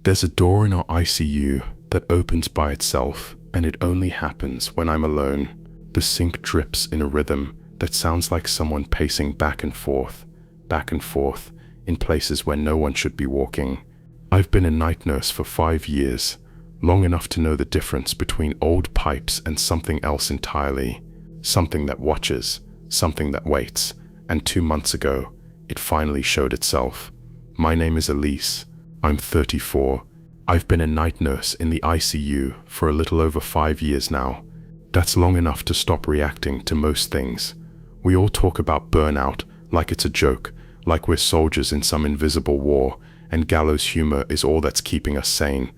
There's a door in our ICU that opens by itself, and it only happens when I'm alone. The sink drips in a rhythm that sounds like someone pacing back and forth, in places where no one should be walking. I've been a night nurse for 5 years, long enough to know the difference between old pipes and something else entirely. Something that watches, something that waits, and 2 months ago, it finally showed itself. My name is Elise. I'm 34. I've been a night nurse in the ICU for a little over 5 years now. That's long enough to stop reacting to most things. We all talk about burnout like it's a joke, like we're soldiers in some invisible war, and gallows humor is all that's keeping us sane.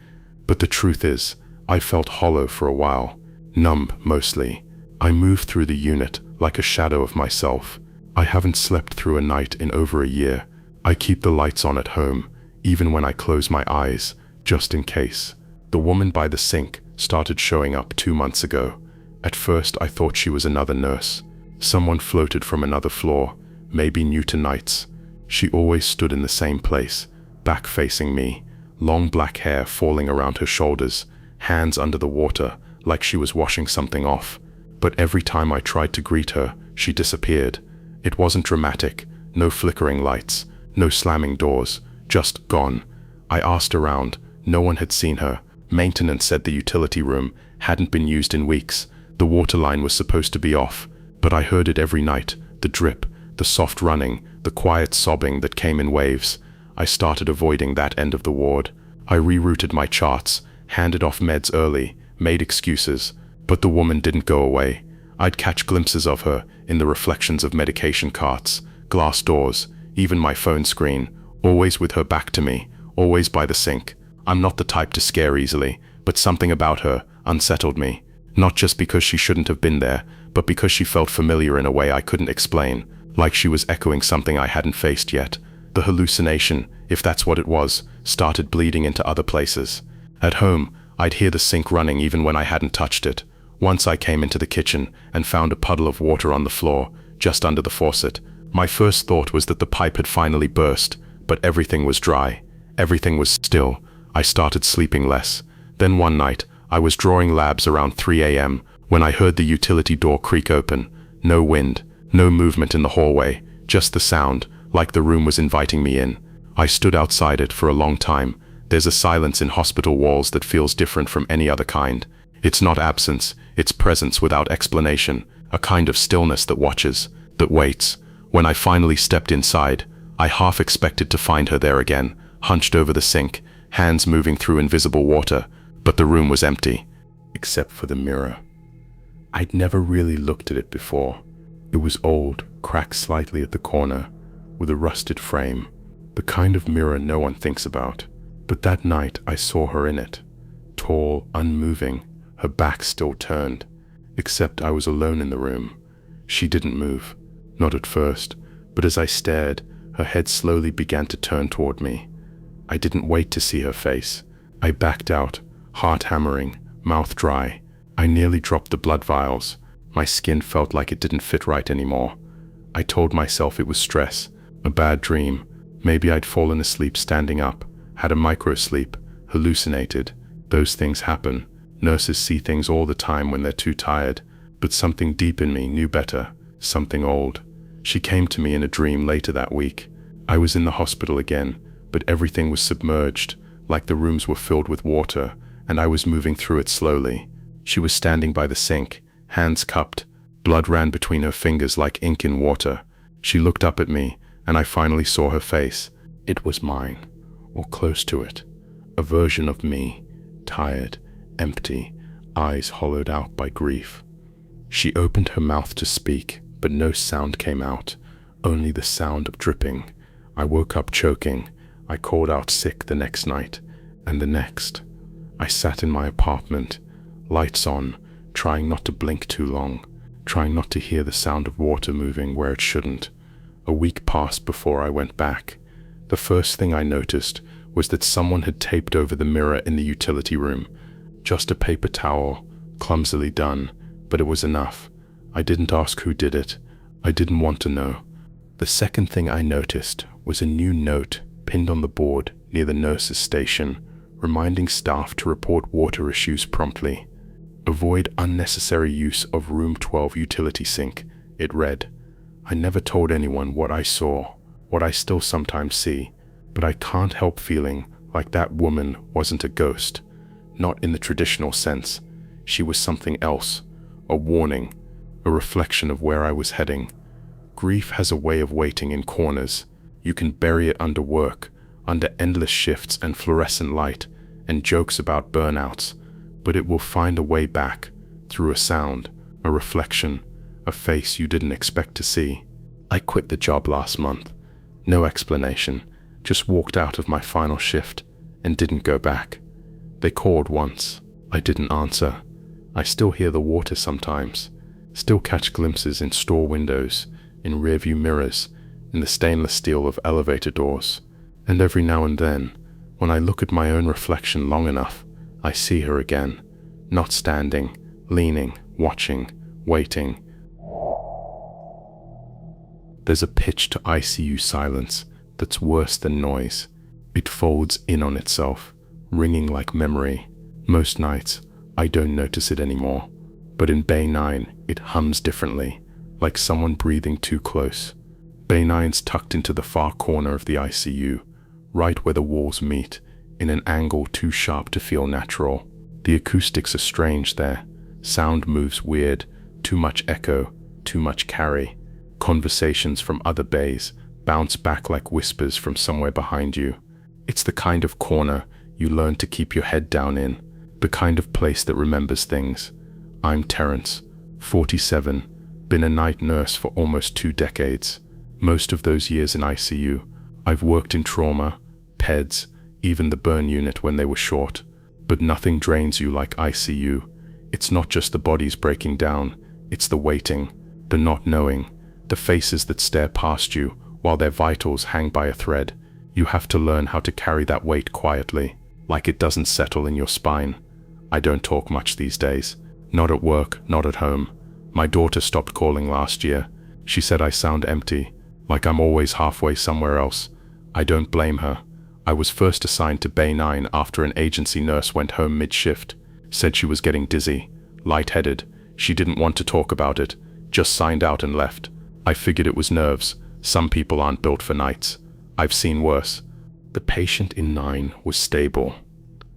But the truth is, I felt hollow for a while, numb mostly. I moved through the unit like a shadow of myself. I haven't slept through a night in over a year. I keep the lights on at home, even when I close my eyes, just in case. The woman by the sink started showing up 2 months ago. At first I thought she was another nurse. Someone floated from another floor, maybe new to nights. She always stood in the same place, back facing me, long black hair falling around her shoulders, hands under the water like she was washing something off. But every time I tried to greet her, she disappeared. It wasn't dramatic, no flickering lights, no slamming doors, just gone. I asked around, no one had seen her. Maintenance said the utility room hadn't been used in weeks. The water line was supposed to be off, but I heard it every night, the drip, the soft running, the quiet sobbing that came in waves. I started avoiding that end of the ward. I rerouted my charts, handed off meds early, made excuses, but the woman didn't go away. I'd catch glimpses of her in the reflections of medication carts, glass doors, even my phone screen, always with her back to me, always by the sink. I'm not the type to scare easily, but something about her unsettled me. Not just because she shouldn't have been there, but because she felt familiar in a way I couldn't explain, like she was echoing something I hadn't faced yet. The hallucination, if that's what it was, started bleeding into other places. At home, I'd hear the sink running even when I hadn't touched it. Once I came into the kitchen and found a puddle of water on the floor, just under the faucet. My first thought was that the pipe had finally burst, but everything was dry. Everything was still. I started sleeping less. Then one night, I was drawing labs around 3 a.m. when I heard the utility door creak open. No wind, no movement in the hallway, just the sound, like the room was inviting me in. I stood outside it for a long time. There's a silence in hospital walls that feels different from any other kind. It's not absence, it's presence without explanation, a kind of stillness that watches, that waits. When I finally stepped inside, I half expected to find her there again, hunched over the sink, hands moving through invisible water, but the room was empty, except for the mirror. I'd never really looked at it before. It was old, cracked slightly at the corner, with a rusted frame, the kind of mirror no one thinks about. But that night I saw her in it, tall, unmoving, her back still turned, except I was alone in the room. She didn't move, not at first, but as I stared, her head slowly began to turn toward me. I didn't wait to see her face. I backed out, heart hammering, mouth dry. I nearly dropped the blood vials. My skin felt like it didn't fit right anymore. I told myself it was stress, a bad dream. Maybe I'd fallen asleep standing up, had a micro-sleep, hallucinated. Those things happen. Nurses see things all the time when they're too tired. But something deep in me knew better, something old. She came to me in a dream later that week. I was in the hospital again, but everything was submerged, like the rooms were filled with water, and I was moving through it slowly. She was standing by the sink, hands cupped. Blood ran between her fingers like ink in water. She looked up at me, and I finally saw her face. It was mine, or close to it. A version of me, tired, empty, eyes hollowed out by grief. She opened her mouth to speak, but no sound came out, only the sound of dripping. I woke up choking. I called out sick the next night, and the next. I sat in my apartment, lights on, trying not to blink too long, trying not to hear the sound of water moving where it shouldn't. A week passed before I went back. The first thing I noticed was that someone had taped over the mirror in the utility room. Just a paper towel, clumsily done, but it was enough. I didn't ask who did it. I didn't want to know. The second thing I noticed was a new note pinned on the board near the nurse's station, reminding staff to report water issues promptly. Avoid unnecessary use of room 12 utility sink, it read. I never told anyone what I saw, what I still sometimes see, but I can't help feeling like that woman wasn't a ghost. Not in the traditional sense. She was something else, a warning, a reflection of where I was heading. Grief has a way of waiting in corners. You can bury it under work, under endless shifts and fluorescent light, and jokes about burnouts, but it will find a way back, through a sound, a reflection, a face you didn't expect to see. I quit the job last month. No explanation, just walked out of my final shift and didn't go back. They called once. I didn't answer. I still hear the water sometimes, still catch glimpses in store windows, in rearview mirrors, in the stainless steel of elevator doors. And every now and then, when I look at my own reflection long enough, I see her again, not standing, leaning, watching, waiting. There's a pitch to ICU silence that's worse than noise. It folds in on itself, ringing like memory. Most nights, I don't notice it anymore, but in Bay 9, it hums differently, like someone breathing too close. Bay 9's tucked into the far corner of the ICU, right where the walls meet, in an angle too sharp to feel natural. The acoustics are strange there. Sound moves weird, too much echo, too much carry. Conversations from other bays bounce back like whispers from somewhere behind you. It's the kind of corner you learn to keep your head down in, the kind of place that remembers things. I'm Terrence, 47, been a night nurse for almost 2 decades. Most of those years in ICU, I've worked in trauma, PEDS, even the burn unit when they were short. But nothing drains you like ICU. It's not just the bodies breaking down, it's the waiting, the not knowing, the faces that stare past you while their vitals hang by a thread. You have to learn how to carry that weight quietly, like it doesn't settle in your spine. I don't talk much these days. Not at work, not at home. My daughter stopped calling last year. She said I sound empty, like I'm always halfway somewhere else. I don't blame her. I was first assigned to Bay 9 after an agency nurse went home mid-shift, said she was getting dizzy, lightheaded. She didn't want to talk about it, just signed out and left. I figured it was nerves. Some people aren't built for nights. I've seen worse. The patient in 9 was stable.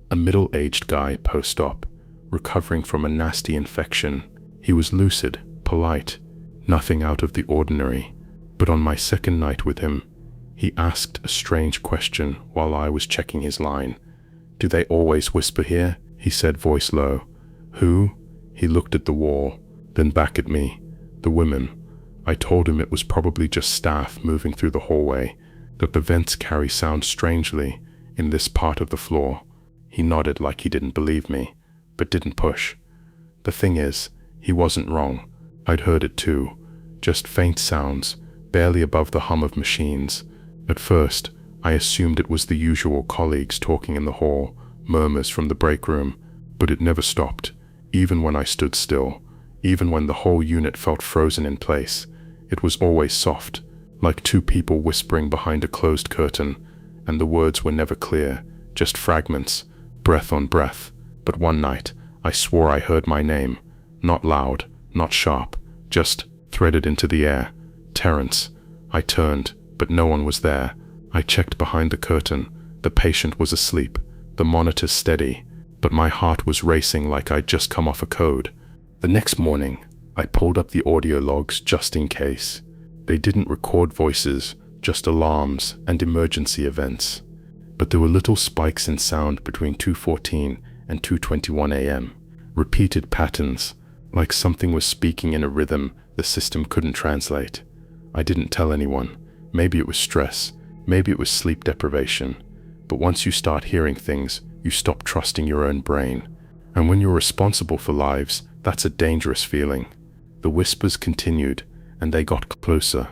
A middle-aged guy post-op, recovering from a nasty infection. He was lucid, polite, nothing out of the ordinary. But on my second night with him, he asked a strange question while I was checking his line. "Do they always whisper here?" he said, voice low. "Who?" He looked at the wall, then back at me. "The women." I told him it was probably just staff moving through the hallway, that the vents carry sound strangely in this part of the floor. He nodded like he didn't believe me, but didn't push. The thing is, he wasn't wrong. I'd heard it too, just faint sounds, barely above the hum of machines. At first, I assumed it was the usual colleagues talking in the hall, murmurs from the break room, but it never stopped, even when I stood still, even when the whole unit felt frozen in place. It was always soft, like 2 people whispering behind a closed curtain, and the words were never clear, just fragments, breath on breath. But one night, I swore I heard my name, not loud, not sharp, just threaded into the air. "Terrence." I turned, but no one was there. I checked behind the curtain. The patient was asleep, the monitor steady, but my heart was racing like I'd just come off a code. The next morning, I pulled up the audio logs just in case. They didn't record voices, just alarms and emergency events. But there were little spikes in sound between 2:14 and 2:21 a.m. Repeated patterns, like something was speaking in a rhythm the system couldn't translate. I didn't tell anyone. Maybe it was stress, maybe it was sleep deprivation. But once you start hearing things, you stop trusting your own brain. And when you're responsible for lives, that's a dangerous feeling. The whispers continued, and they got closer,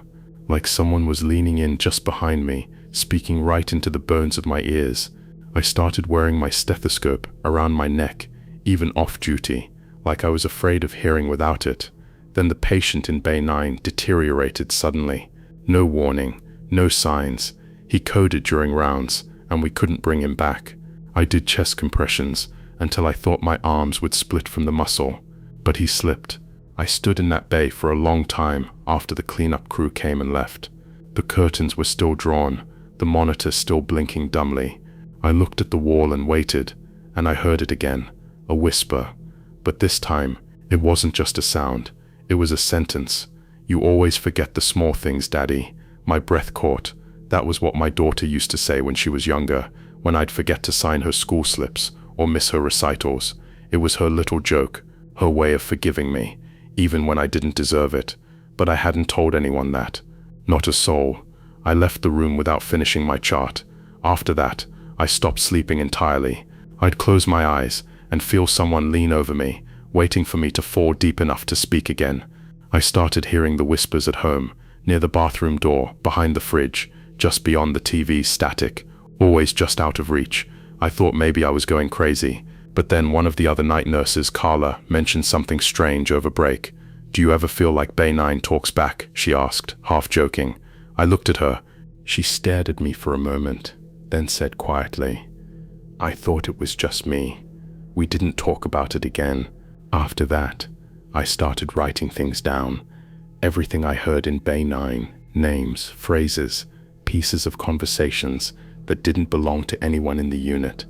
like someone was leaning in just behind me, speaking right into the bones of my ears. I started wearing my stethoscope around my neck, even off-duty, like I was afraid of hearing without it. Then the patient in Bay 9 deteriorated suddenly. No warning, no signs. He coded during rounds, and we couldn't bring him back. I did chest compressions until I thought my arms would split from the muscle, but he slipped. I stood in that bay for a long time after the cleanup crew came and left. The curtains were still drawn, the monitor still blinking dumbly. I looked at the wall and waited, and I heard it again, a whisper. But this time, it wasn't just a sound, it was a sentence. "You always forget the small things, Daddy." My breath caught. That was what my daughter used to say when she was younger, when I'd forget to sign her school slips or miss her recitals. It was her little joke, her way of forgiving me, even when I didn't deserve it. But I hadn't told anyone that. Not a soul. I left the room without finishing my chart. After that, I stopped sleeping entirely. I'd close my eyes and feel someone lean over me, waiting for me to fall deep enough to speak again. I started hearing the whispers at home, near the bathroom door, behind the fridge, just beyond the TV's static, always just out of reach. I thought maybe I was going crazy, but then one of the other night nurses, Carla, mentioned something strange over break. "Do you ever feel like Bay 9 talks back?" she asked, half joking. I looked at her. She stared at me for a moment, then said quietly, "I thought it was just me." We didn't talk about it again. After that, I started writing things down. Everything I heard in Bay 9, names, phrases, pieces of conversations that didn't belong to anyone in the unit.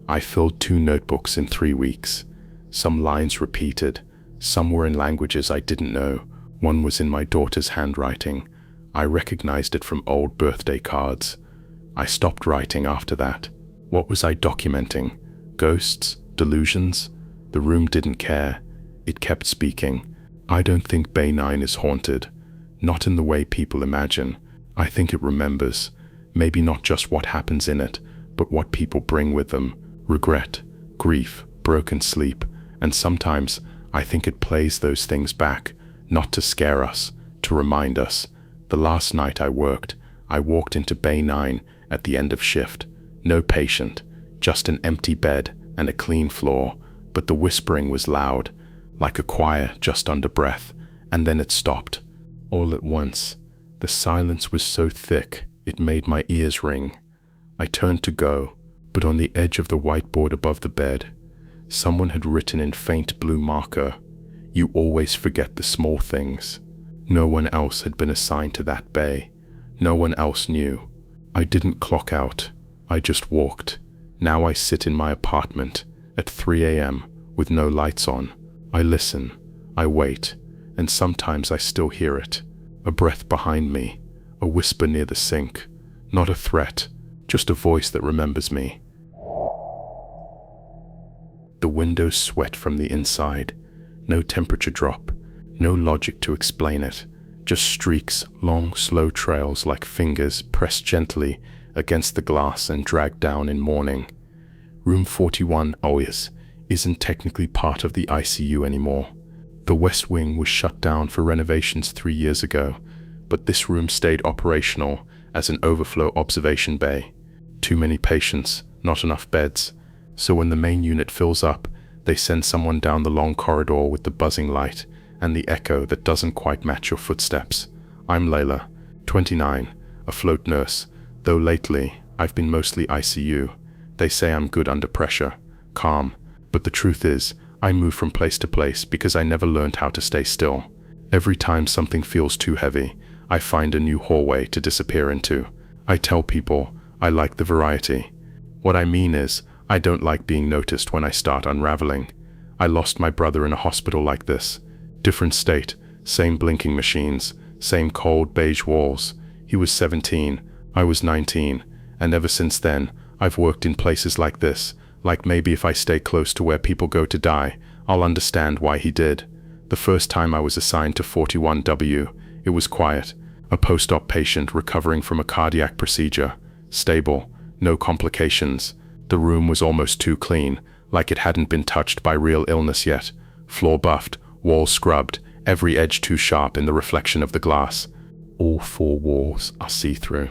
I filled 2 notebooks in 3 weeks. Some lines repeated, some were in languages I didn't know. One was in my daughter's handwriting. I recognized it from old birthday cards. I stopped writing after that. What was I documenting? Ghosts? Delusions? The room didn't care. It kept speaking. I don't think Bay 9 is haunted. Not in the way people imagine. I think it remembers. Maybe not just what happens in it, but what people bring with them. Regret, grief, broken sleep. And sometimes I think it plays those things back, not to scare us, to remind us. The last night I worked, I walked into Bay 9 at the end of shift. No patient, just an empty bed and a clean floor, but the whispering was loud, like a choir just under breath, and then it stopped. All at once, the silence was so thick it made my ears ring. I turned to go, but on the edge of the whiteboard above the bed, someone had written in faint blue marker, "You always forget the small things." No one else had been assigned to that bay. No one else knew. I didn't clock out. I just walked. Now I sit in my apartment at 3 a.m. with no lights on. I listen. I wait. And sometimes I still hear it. A breath behind me. A whisper near the sink. Not a threat. Just a voice that remembers me. The windows sweat from the inside. No temperature drop. No logic to explain it. Just streaks, long, slow trails like fingers pressed gently against the glass and dragged down in mourning. Room 41 always isn't technically part of the ICU anymore. The West Wing was shut down for renovations 3 years ago, but this room stayed operational as an overflow observation bay. Too many patients, not enough beds. So when the main unit fills up, they send someone down the long corridor with the buzzing light and the echo that doesn't quite match your footsteps. I'm Layla, 29, a float nurse, though lately I've been mostly ICU. They say I'm good under pressure, calm, but the truth is, I move from place to place because I never learned how to stay still. Every time something feels too heavy, I find a new hallway to disappear into. I tell people I like the variety. What I mean is, I don't like being noticed when I start unraveling. I lost my brother in a hospital like this. Different state, same blinking machines, same cold beige walls. He was 17, I was 19, and ever since then, I've worked in places like this, like maybe if I stay close to where people go to die, I'll understand why he did. The first time I was assigned to 41W, it was quiet. A post-op patient recovering from a cardiac procedure. Stable, no complications. The room was almost too clean, like it hadn't been touched by real illness yet. Floor buffed, walls scrubbed, every edge too sharp in the reflection of the glass. All 4 walls are see-through.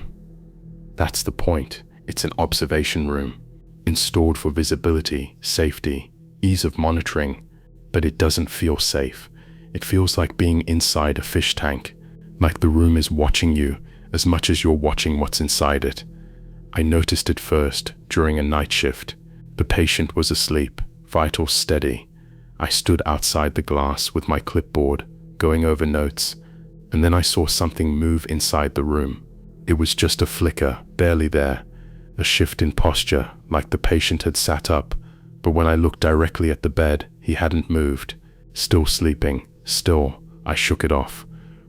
That's the point. It's an observation room, installed for visibility, safety, ease of monitoring, but it doesn't feel safe. It feels like being inside a fish tank, like the room is watching you as much as you're watching what's inside it. I noticed it first during a night shift. The patient was asleep, vitals steady. I stood outside the glass with my clipboard, going over notes, and then I saw something move inside the room. It was just a flicker, barely there, a shift in posture, like the patient had sat up, but when I looked directly at the bed, he hadn't moved. Still sleeping, still. I shook it off.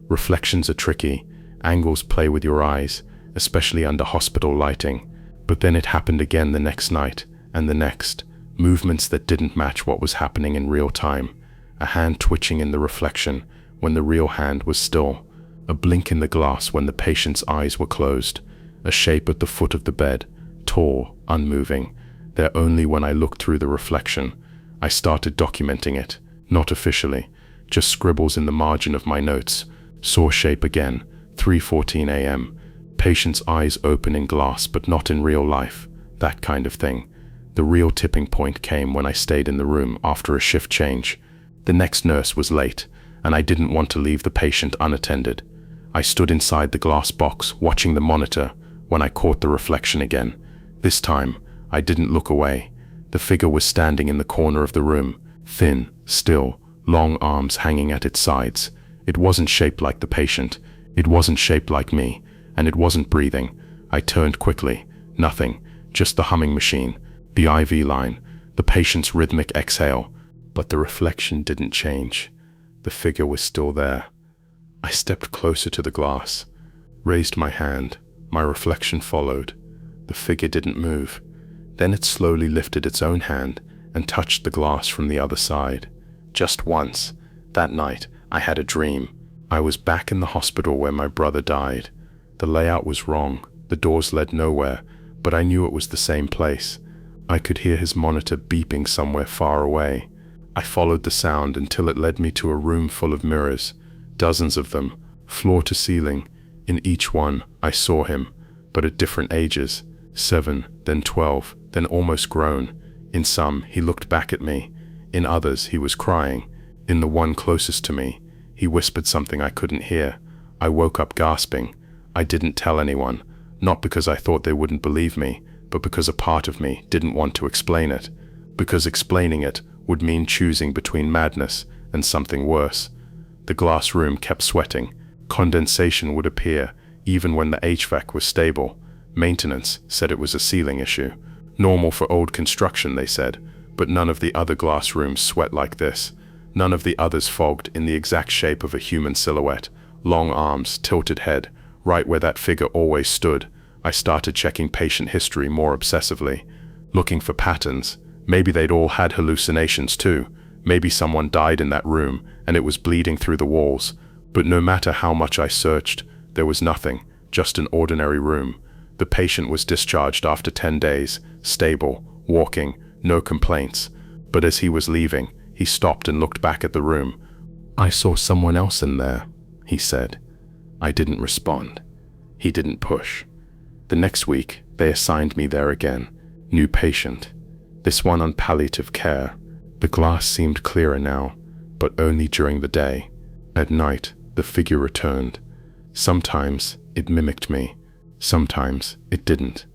Reflections are tricky. Angles play with your eyes, especially under hospital lighting. But then it happened again the next night, and the next. Movements that didn't match what was happening in real time. A hand twitching in the reflection when the real hand was still. A blink in the glass when the patient's eyes were closed. A shape at the foot of the bed, tall, unmoving. There only when I looked through the reflection. I started documenting it, not officially, just scribbles in the margin of my notes. Saw shape again, 3:14 a.m. Patient's eyes open in glass but not in real life, that kind of thing. The real tipping point came when I stayed in the room after a shift change. The next nurse was late, and I didn't want to leave the patient unattended. I stood inside the glass box, watching the monitor, when I caught the reflection again. This time, I didn't look away. The figure was standing in the corner of the room, thin, still, long arms hanging at its sides. It wasn't shaped like the patient. It wasn't shaped like me, and it wasn't breathing. I turned quickly. Nothing, just the humming machine, the IV line, the patient's rhythmic exhale. But the reflection didn't change. The figure was still there. I stepped closer to the glass, raised my hand. My reflection followed. The figure didn't move. Then it slowly lifted its own hand and touched the glass from the other side. Just once. That night, I had a dream. I was back in the hospital where my brother died. The layout was wrong. The doors led nowhere, but I knew it was the same place. I could hear his monitor beeping somewhere far away. I followed the sound until it led me to a room full of mirrors, dozens of them, floor to ceiling. In each one, I saw him, but at different ages, 7, then 12, then almost grown. In some, he looked back at me. In others, he was crying. In the one closest to me, he whispered something I couldn't hear. I woke up gasping. I didn't tell anyone, not because I thought they wouldn't believe me, but because a part of me didn't want to explain it, because explaining it would mean choosing between madness and something worse. The glass room kept sweating. Condensation would appear even when the HVAC was stable. Maintenance said it was a ceiling issue. Normal for old construction, they said, but none of the other glass rooms sweat like this. None of the others fogged in the exact shape of a human silhouette. Long arms, tilted head, right where that figure always stood. I started checking patient history more obsessively, looking for patterns. Maybe they'd all had hallucinations too. Maybe someone died in that room and it was bleeding through the walls. But no matter how much I searched, there was nothing, just an ordinary room. The patient was discharged after 10 days, stable, walking, no complaints. But as he was leaving, he stopped and looked back at the room. "I saw someone else in there," he said. I didn't respond. He didn't push. The next week, they assigned me there again. New patient. This one on palliative care. The glass seemed clearer now, but only during the day. At night, the figure returned. Sometimes it mimicked me. Sometimes it didn't.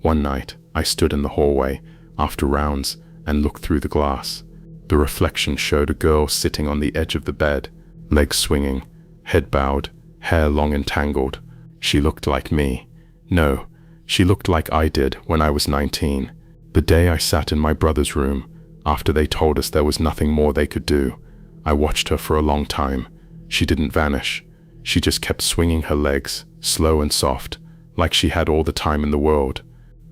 One night, I stood in the hallway after rounds and looked through the glass. The reflection showed a girl sitting on the edge of the bed, legs swinging, head bowed, hair long and tangled. She looked like me. No, she looked like I did when I was 19. The day I sat in my brother's room, after they told us there was nothing more they could do. I watched her for a long time. She didn't vanish. She just kept swinging her legs, slow and soft, like she had all the time in the world.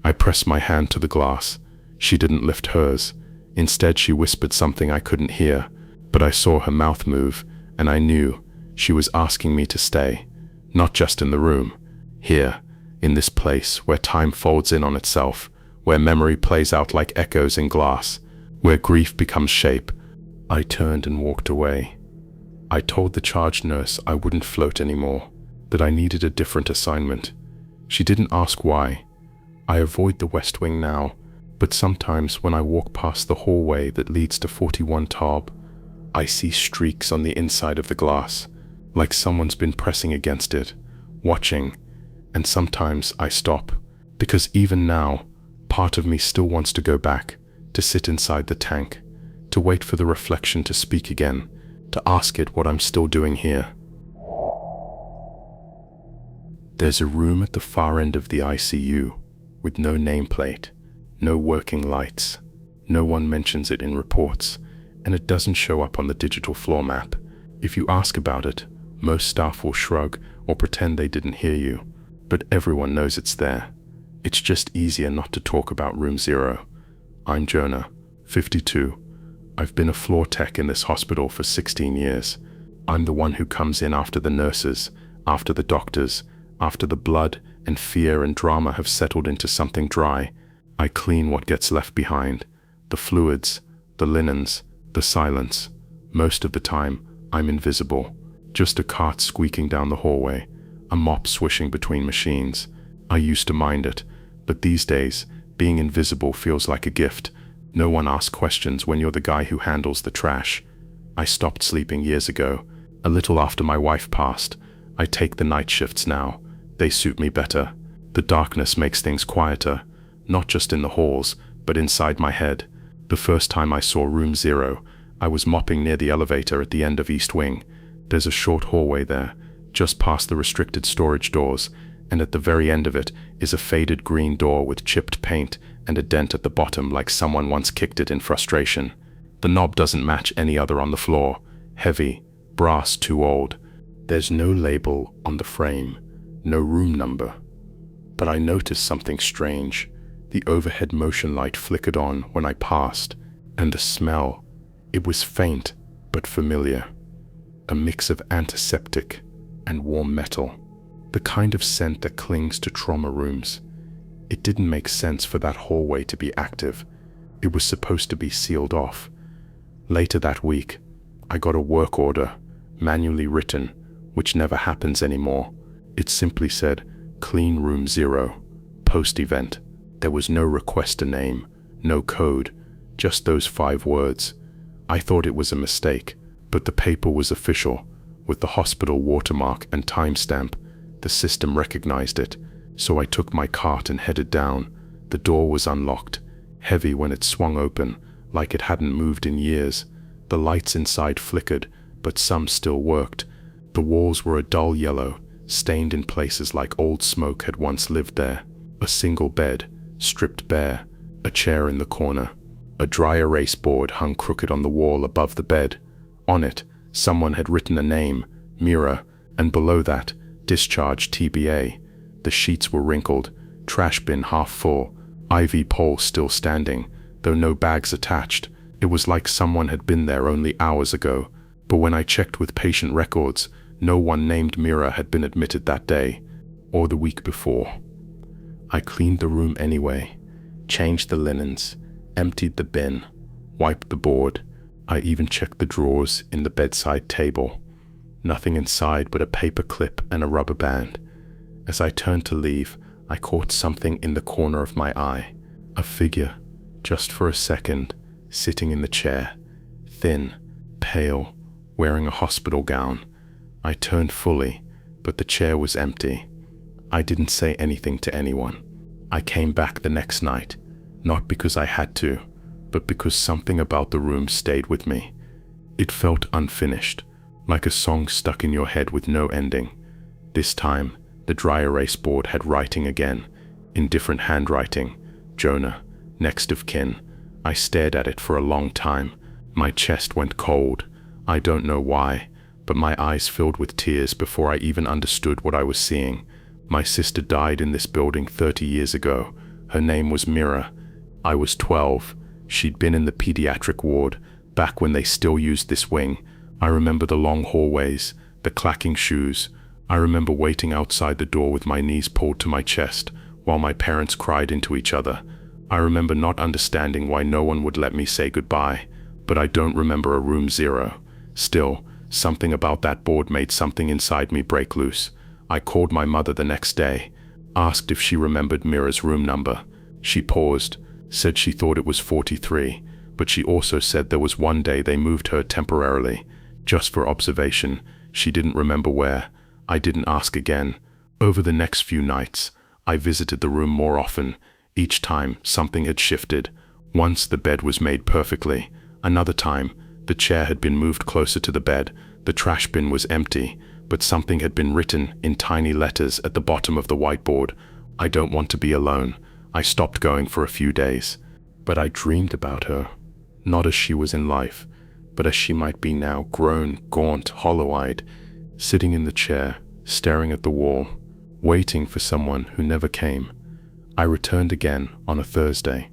I pressed my hand to the glass. She didn't lift hers. Instead, she whispered something I couldn't hear, but I saw her mouth move, and I knew she was asking me to stay. Not just in the room. Here, in this place where time folds in on itself, where memory plays out like echoes in glass, where grief becomes shape. I turned and walked away. I told the charge nurse I wouldn't float anymore, that I needed a different assignment. She didn't ask why. I avoid the West Wing now, but sometimes when I walk past the hallway that leads to 41 Taub, I see streaks on the inside of the glass, like someone's been pressing against it, watching, and sometimes I stop, because even now, part of me still wants to go back, to sit inside the tank, to wait for the reflection to speak again, to ask it what I'm still doing here. There's a room at the far end of the ICU, with no nameplate, no working lights. No one mentions it in reports, and it doesn't show up on the digital floor map. If you ask about it, most staff will shrug or pretend they didn't hear you, but everyone knows it's there. It's just easier not to talk about room 0. I'm Jonah, 52. I've been a floor tech in this hospital for 16 years. I'm the one who comes in after the nurses, after the doctors, after the blood and fear and drama have settled into something dry. I clean what gets left behind, the fluids, the linens, the silence. Most of the time, I'm invisible. Just a cart squeaking down the hallway, a mop swishing between machines. I used to mind it, but these days, being invisible feels like a gift. No one asks questions when you're the guy who handles the trash. I stopped sleeping years ago, a little after my wife passed. I take the night shifts now. They suit me better. The darkness makes things quieter, not just in the halls, but inside my head. The first time I saw room 0, I was mopping near the elevator at the end of East Wing. There's a short hallway there, just past the restricted storage doors, and at the very end of it is a faded green door with chipped paint and a dent at the bottom like someone once kicked it in frustration. The knob doesn't match any other on the floor. Heavy, brass, too old. There's no label on the frame, no room number. But I noticed something strange. The overhead motion light flickered on when I passed, and the smell, it was faint but familiar. A mix of antiseptic and warm metal, the kind of scent that clings to trauma rooms. It didn't make sense for that hallway to be active. It was supposed to be sealed off. Later that week, I got a work order, manually written, which never happens anymore. It simply said, "Clean room 0, post-event." There was no requester name, no code, just those 5 words. I thought it was a mistake, but the paper was official, with the hospital watermark and timestamp. The system recognized it, so I took my cart and headed down. The door was unlocked, heavy when it swung open, like it hadn't moved in years. The lights inside flickered, but some still worked. The walls were a dull yellow, stained in places like old smoke had once lived there. A single bed, stripped bare, a chair in the corner. A dry erase board hung crooked on the wall above the bed. On it, someone had written a name, Mira, and below that, discharge TBA. The sheets were wrinkled, trash bin half full, IV pole still standing, though no bags attached. It was like someone had been there only hours ago, but when I checked with patient records, no one named Mira had been admitted that day, or the week before. I cleaned the room anyway, changed the linens, emptied the bin, wiped the board. I even checked the drawers in the bedside table. Nothing inside but a paper clip and a rubber band. As I turned to leave, I caught something in the corner of my eye. A figure, just for a second, sitting in the chair, thin, pale, wearing a hospital gown. I turned fully, but the chair was empty. I didn't say anything to anyone. I came back the next night, not because I had to, but because something about the room stayed with me. It felt unfinished, like a song stuck in your head with no ending. This time, the dry erase board had writing again, in different handwriting. Jonah, next of kin. I stared at it for a long time. My chest went cold. I don't know why, but my eyes filled with tears before I even understood what I was seeing. My sister died in this building 30 years ago. Her name was Mira. I was 12. She'd been in the pediatric ward, back when they still used this wing. I remember the long hallways, the clacking shoes. I remember waiting outside the door with my knees pulled to my chest, while my parents cried into each other. I remember not understanding why no one would let me say goodbye, but I don't remember a room 0. Still, something about that board made something inside me break loose. I called my mother the next day, asked if she remembered Mira's room number. She paused, said she thought it was 43, but she also said there was one day they moved her temporarily, just for observation. She didn't remember where. I didn't ask again. Over the next few nights, I visited the room more often. Each time, something had shifted. Once the bed was made perfectly. Another time, the chair had been moved closer to the bed, the trash bin was empty, but something had been written in tiny letters at the bottom of the whiteboard. I don't want to be alone. I stopped going for a few days. But I dreamed about her, not as she was in life, but as she might be now, grown, gaunt, hollow-eyed, sitting in the chair, staring at the wall, waiting for someone who never came. I returned again on a Thursday.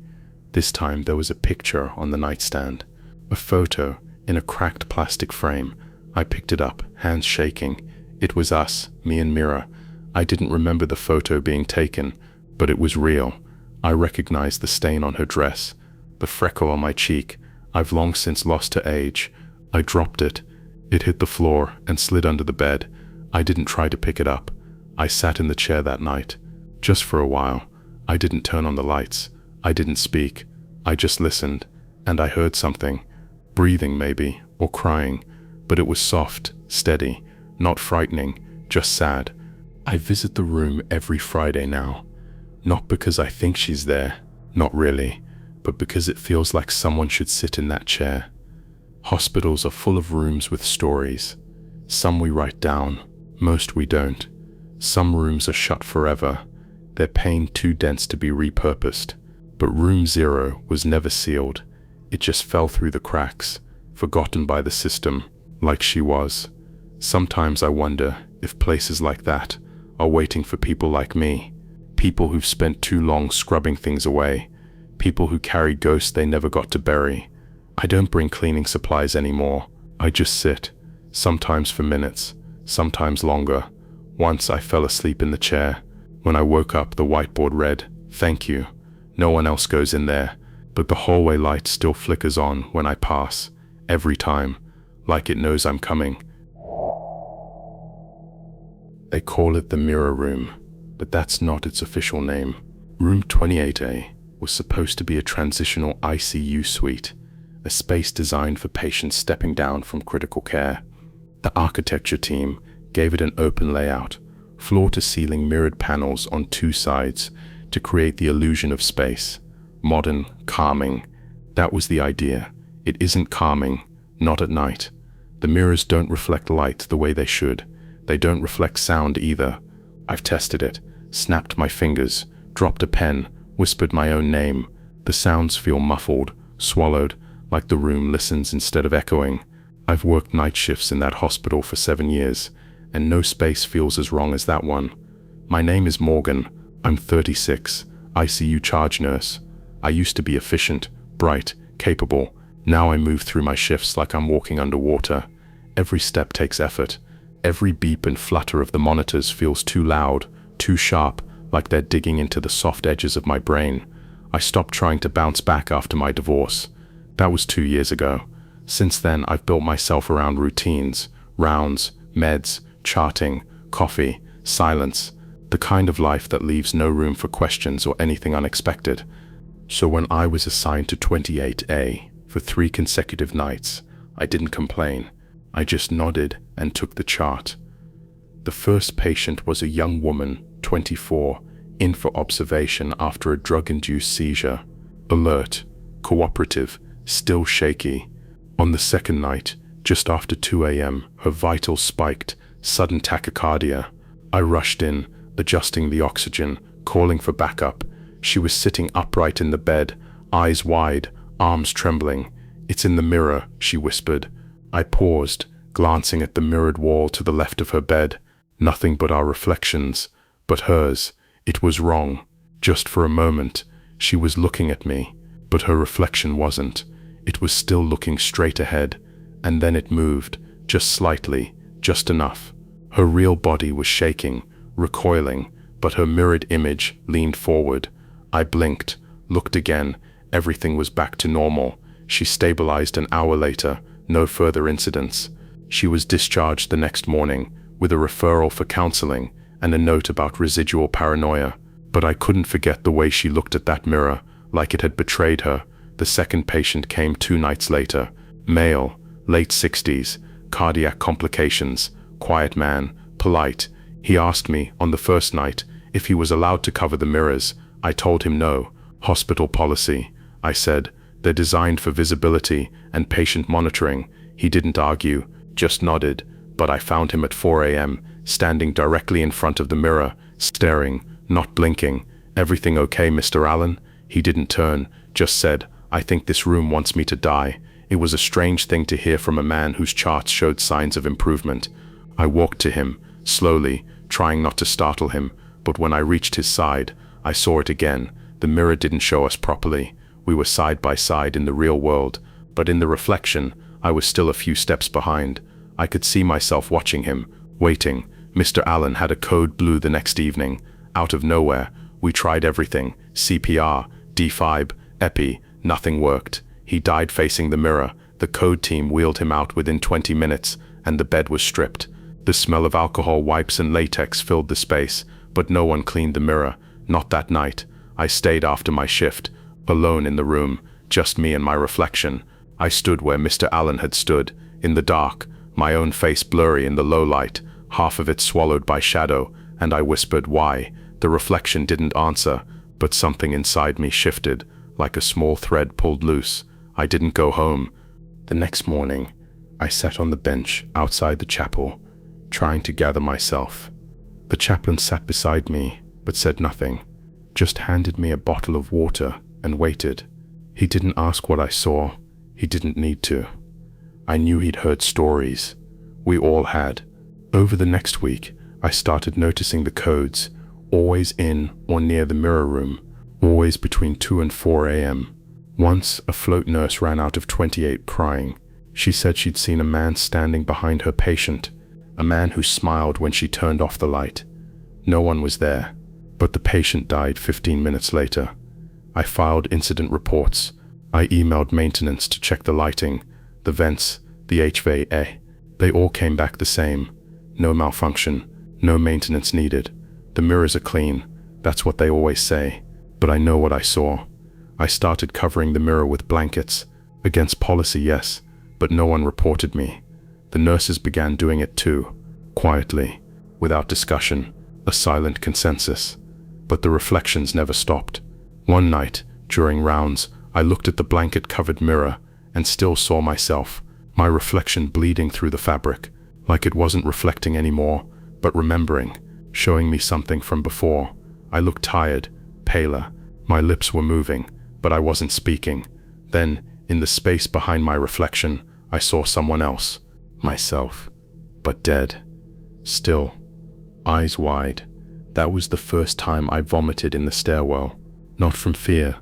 This time there was a picture on the nightstand, a photo in a cracked plastic frame. I picked it up, hands shaking. It was us, me and Mira. I didn't remember the photo being taken, but it was real. I recognized the stain on her dress, the freckle on my cheek. I've long since lost her age. I dropped it. It hit the floor and slid under the bed. I didn't try to pick it up. I sat in the chair that night, just for a while. I didn't turn on the lights. I didn't speak. I just listened, and I heard something. Breathing maybe, or crying, but it was soft, steady, not frightening, just sad. I visit the room every Friday now. Not because I think she's there, not really, but because it feels like someone should sit in that chair. Hospitals are full of rooms with stories. Some we write down, most we don't. Some rooms are shut forever, their pain too dense to be repurposed. But room 0 was never sealed. It just fell through the cracks, forgotten by the system, like she was. Sometimes I wonder if places like that are waiting for people like me, people who've spent too long scrubbing things away, people who carry ghosts they never got to bury. I don't bring cleaning supplies anymore. I just sit, sometimes for minutes, sometimes longer. Once I fell asleep in the chair. When I woke up, the whiteboard read, "Thank you." No one else goes in there, but the hallway light still flickers on when I pass, every time, like it knows I'm coming. They call it the mirror room, but that's not its official name. Room 28A was supposed to be a transitional ICU suite, a space designed for patients stepping down from critical care. The architecture team gave it an open layout, floor-to-ceiling mirrored panels on two sides to create the illusion of space. Modern, calming. That was the idea. It isn't calming, not at night. The mirrors don't reflect light the way they should. They don't reflect sound either. I've tested it, snapped my fingers, dropped a pen, whispered my own name. The sounds feel muffled, swallowed, like the room listens instead of echoing. I've worked night shifts in that hospital for 7 years, and no space feels as wrong as that one. My name is Morgan. I'm 36, ICU charge nurse. I used to be efficient, bright, capable. Now I move through my shifts like I'm walking underwater. Every step takes effort. Every beep and flutter of the monitors feels too loud, too sharp, like they're digging into the soft edges of my brain. I stopped trying to bounce back after my divorce. That was 2 years ago. Since then, I've built myself around routines, rounds, meds, charting, coffee, silence, the kind of life that leaves no room for questions or anything unexpected. So when I was assigned to 28A for 3 consecutive nights, I didn't complain. I just nodded and took the chart. The first patient was a young woman, 24, in for observation after a drug-induced seizure. Alert, cooperative, still shaky. On the second night, just after 2 a.m., her vitals spiked, sudden tachycardia. I rushed in, adjusting the oxygen, calling for backup. She was sitting upright in the bed, eyes wide, arms trembling. "It's in the mirror," she whispered. I paused, glancing at the mirrored wall to the left of her bed. Nothing but our reflections, but hers. It was wrong. Just for a moment, she was looking at me, but her reflection wasn't. It was still looking straight ahead, and then it moved, just slightly, just enough. Her real body was shaking, recoiling, but her mirrored image leaned forward. I blinked, looked again. Everything was back to normal. She stabilized an hour later, no further incidents. She was discharged the next morning, with a referral for counseling and a note about residual paranoia. But I couldn't forget the way she looked at that mirror, like it had betrayed her. The second patient came 2 nights later. Male, late 60s, cardiac complications, quiet man, polite. He asked me, on the first night, if he was allowed to cover the mirrors. I told him no. Hospital policy. I said. "They're designed for visibility and patient monitoring." He didn't argue, just nodded, but I found him at 4 a.m., standing directly in front of the mirror, staring, not blinking. "Everything okay, Mr. Allen?" He didn't turn, just said, "I think this room wants me to die." It was a strange thing to hear from a man whose charts showed signs of improvement. I walked to him, slowly, trying not to startle him, but when I reached his side, I saw it again. The mirror didn't show us properly. We were side by side in the real world, but in the reflection, I was still a few steps behind. I could see myself watching him, waiting. Mr. Allen had a code blue the next evening. Out of nowhere, we tried everything: CPR, defy, epi, nothing worked. He died facing the mirror. The code team wheeled him out within 20 minutes, and the bed was stripped. The smell of alcohol wipes and latex filled the space, but no one cleaned the mirror. Not that night. I stayed after my shift, alone in the room, just me and my reflection. I stood where Mr. Allen had stood, in the dark, my own face blurry in the low light, half of it swallowed by shadow, and I whispered, "Why?" The reflection didn't answer, but something inside me shifted, like a small thread pulled loose. I didn't go home. The next morning, I sat on the bench outside the chapel, trying to gather myself. The chaplain sat beside me, but said nothing, just handed me a bottle of water and waited. He didn't ask what I saw. He didn't need to. I knew he'd heard stories. We all had. Over the next week, I started noticing the codes, always in or near the mirror room, always between 2 and 4 a.m. Once, a float nurse ran out of 28 crying. She said she'd seen a man standing behind her patient, a man who smiled when she turned off the light. No one was there, but the patient died 15 minutes later. I filed incident reports. I emailed maintenance to check the lighting, the vents, the HVAC. They all came back the same. No malfunction, no maintenance needed. The mirrors are clean, that's what they always say. But I know what I saw. I started covering the mirror with blankets. Against policy, yes, but no one reported me. The nurses began doing it too, quietly, without discussion, a silent consensus. But the reflections never stopped. One night, during rounds, I looked at the blanket-covered mirror and still saw myself, my reflection bleeding through the fabric, like it wasn't reflecting anymore, but remembering, showing me something from before. I looked tired, paler. My lips were moving, but I wasn't speaking. Then, in the space behind my reflection, I saw someone else, myself, but dead. Still, eyes wide. That was the first time I vomited in the stairwell. Not from fear,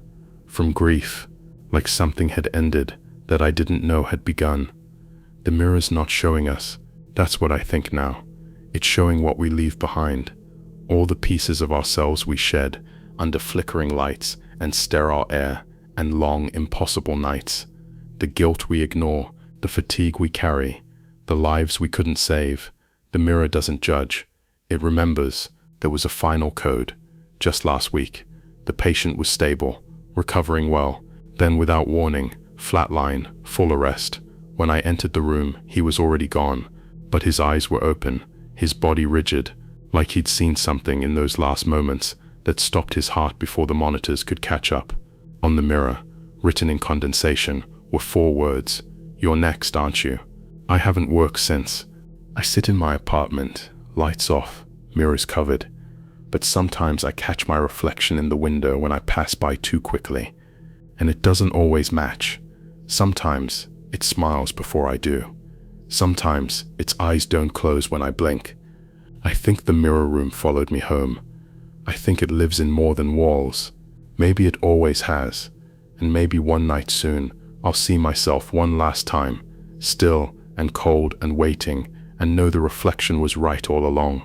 from grief, like something had ended that I didn't know had begun. The mirror's not showing us. That's what I think now. It's showing what we leave behind. All the pieces of ourselves we shed under flickering lights and sterile air and long, impossible nights. The guilt we ignore, the fatigue we carry, the lives we couldn't save. The mirror doesn't judge. It remembers. There was a final code. Just last week, the patient was stable, recovering well. Then, without warning, flatline, full arrest. When I entered the room, he was already gone, but his eyes were open, his body rigid, like he'd seen something in those last moments that stopped his heart before the monitors could catch up. On the mirror, written in condensation, were 4 words: "You're next, aren't you?" I haven't worked since. I sit in my apartment, lights off, mirrors covered, but sometimes I catch my reflection in the window when I pass by too quickly, and it doesn't always match. Sometimes it smiles before I do. Sometimes its eyes don't close when I blink. I think the mirror room followed me home. I think it lives in more than walls. Maybe it always has, and maybe one night soon I'll see myself one last time, still and cold and waiting, and know the reflection was right all along.